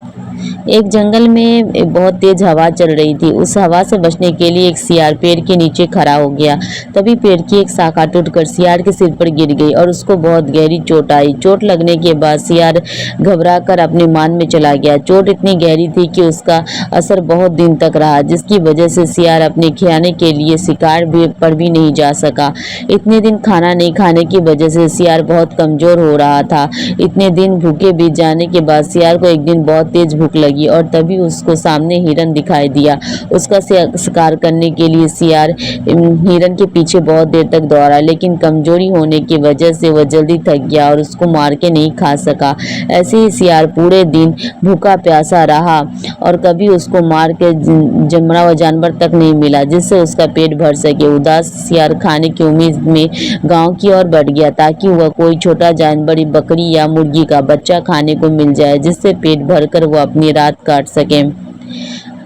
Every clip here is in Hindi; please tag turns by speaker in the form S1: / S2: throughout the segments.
S1: एक जंगल में एक बहुत तेज हवा चल रही थी। उस हवा से बचने के लिए एक सियार पेड़ के नीचे खड़ा हो गया। तभी पेड़ की एक शाखा टूटकर सियार के सिर पर गिर गई और उसको बहुत गहरी चोट आई। चोट लगने के बाद सियार घबराकर अपने मान में चला गया। चोट इतनी गहरी थी कि उसका असर बहुत दिन तक रहा, जिसकी वजह से सियार अपने खाने के लिए शिकार पर भी नहीं जा सका। इतने दिन खाना नहीं खाने की वजह से सियार बहुत कमजोर हो रहा था। इतने दिन भूखे बीत जाने के बाद सियार को एक दिन बहुत तेज भूख लगी और तभी उसको सामने हिरन दिखाई दिया। उसका शिकार करने के लिए सियार हिरन के पीछे बहुत देर तक दौड़ा, लेकिन कमजोरी होने की वजह से वह जल्दी थक गया और उसको मार के नहीं खा सका। ऐसे ही सियार पूरे दिन भूखा प्यासा रहा और कभी उसको मार के मरा हुआ जानवर तक नहीं मिला जिससे उसका पेट भर सके। उदास सियार खाने की उम्मीद में गांव की ओर बढ़ गया ताकि वह कोई छोटा जानवर, बकरी या मुर्गी का बच्चा खाने को मिल जाए, जिससे पेट भरकर वह अपनी रात काट सके।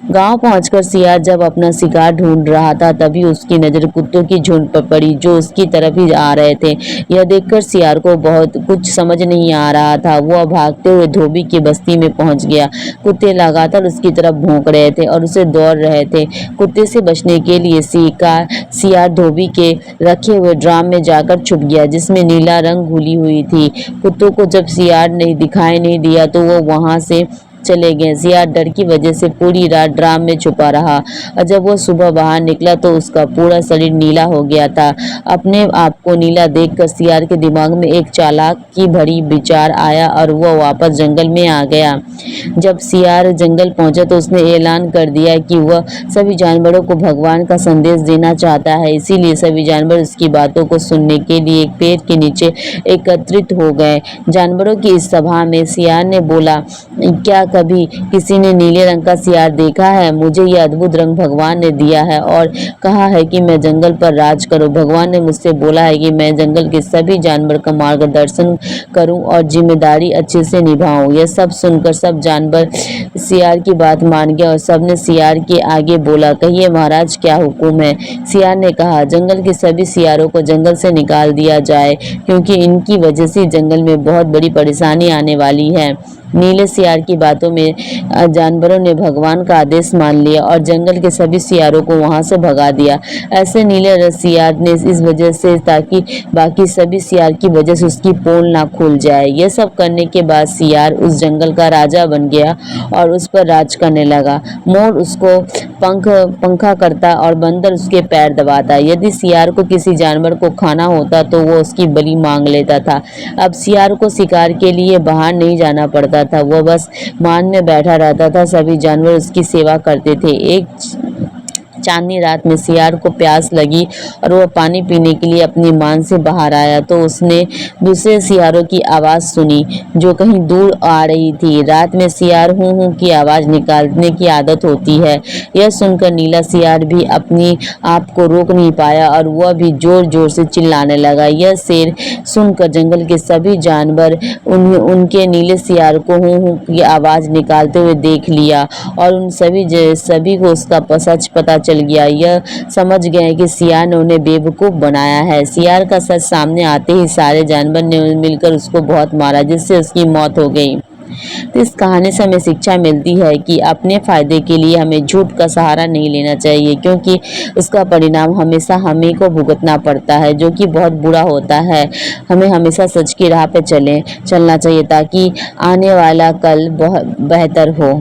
S1: गांव पहुंचकर सियार जब अपना शिकार ढूंढ रहा था, तभी उसकी नजर कुत्तों की झुंड पर पड़ी जो उसकी तरफ ही आ रहे थे। यह देखकर सियार को बहुत कुछ समझ नहीं आ रहा था। वह भागते हुए धोबी की बस्ती में पहुंच गया। कुत्ते लगातार उसकी तरफ भौंक रहे थे और उसे दौड़ रहे थे। कुत्ते से बचने के लिए सियार धोबी के रखे हुए ड्राम में जाकर छुप गया, जिसमें नीला रंग घुली हुई थी। कुत्तों को जब सियार ने दिखाई नहीं दिया तो वो वहां से चले गए। सियार डर की वजह से पूरी रात ड्राम में छुपा रहा और जब वो सुबह बाहर निकला तो उसका पूरा शरीर नीला हो गया था। अपने आप को नीला देखकर सियार के दिमाग में एक चालाक की भरी विचार आया और वह वापस जंगल में आ गया। जब सियार जंगल पहुंचा तो उसने ऐलान कर दिया कि वह सभी जानवरों को भगवान का संदेश देना चाहता है। इसीलिए सभी जानवर उसकी बातों को सुनने के लिए एक पेड़ के नीचे एकत्रित हो गए। जानवरों की इस सभा में सियार ने बोला, क्या कभी किसी ने नीले रंग का सियार देखा है? मुझे यह अद्भुत रंग भगवान ने दिया है और कहा है कि मैं जंगल पर राज करूं। भगवान ने मुझसे बोला है कि मैं जंगल के सभी जानवर का मार्गदर्शन करूं और जिम्मेदारी अच्छे से निभाऊं। यह सब सुनकर सब जानवर सियार की बात मान गए और सबने सियार के आगे बोला, कहिए महाराज, क्या हुक्म है? सियार ने कहा, जंगल के सभी सियारों को जंगल से निकाल दिया जाए, क्योंकि इनकी वजह से जंगल में बहुत बड़ी परेशानी आने वाली है। नीले सियार की बातों में जानवरों ने भगवान का आदेश मान लिया और जंगल के सभी सियारों को वहां से भगा दिया। ऐसे नीले सियार ने इस वजह से ताकि बाकी सभी सियार की वजह से उसकी पोल ना खुल जाए। यह सब करने के बाद सियार उस जंगल का राजा बन गया और उस पर राज करने लगा। मोर उसको पंखा करता और बंदर उसके पैर दबाता। यदि सियार को किसी जानवर को खाना होता तो वो उसकी बलि मांग लेता था। अब सियार को शिकार के लिए बाहर नहीं जाना पड़ता था, वह बस मान में बैठा रहता था। सभी जानवर उसकी सेवा करते थे। एक चांदनी रात में सियार को प्यास लगी और वह पानी पीने के लिए अपनी मान से बाहर आया तो उसने दूसरे सियारों की आवाज़ सुनी जो कहीं दूर आ रही थी। रात में सियार हूँ हूँ की आवाज़ निकालने की आदत होती है। यह सुनकर नीला सियार भी अपनी आप को रोक नहीं पाया और वह भी जोर जोर से चिल्लाने लगा। यह शेर सुनकर जंगल के सभी जानवर उनके नीले सियार को हूँ हूँ की आवाज़ निकालते हुए देख लिया और उन सभी को उसका सच पता चल गया। यह समझ गए कि सियार ने उन्हें बेवकूफ़ बनाया है। सियार का सच सामने आते ही सारे जानवर ने मिलकर उसको बहुत मारा, जिससे उसकी मौत हो गई। तो इस कहानी से हमें शिक्षा मिलती है कि अपने फायदे के लिए हमें झूठ का सहारा नहीं लेना चाहिए, क्योंकि उसका परिणाम हमेशा हमें को भुगतना पड़ता है, जो कि बहुत बुरा होता है। हमें हमेशा सच की राह पे चलना चाहिए ताकि आने वाला कल बहुत बेहतर हो।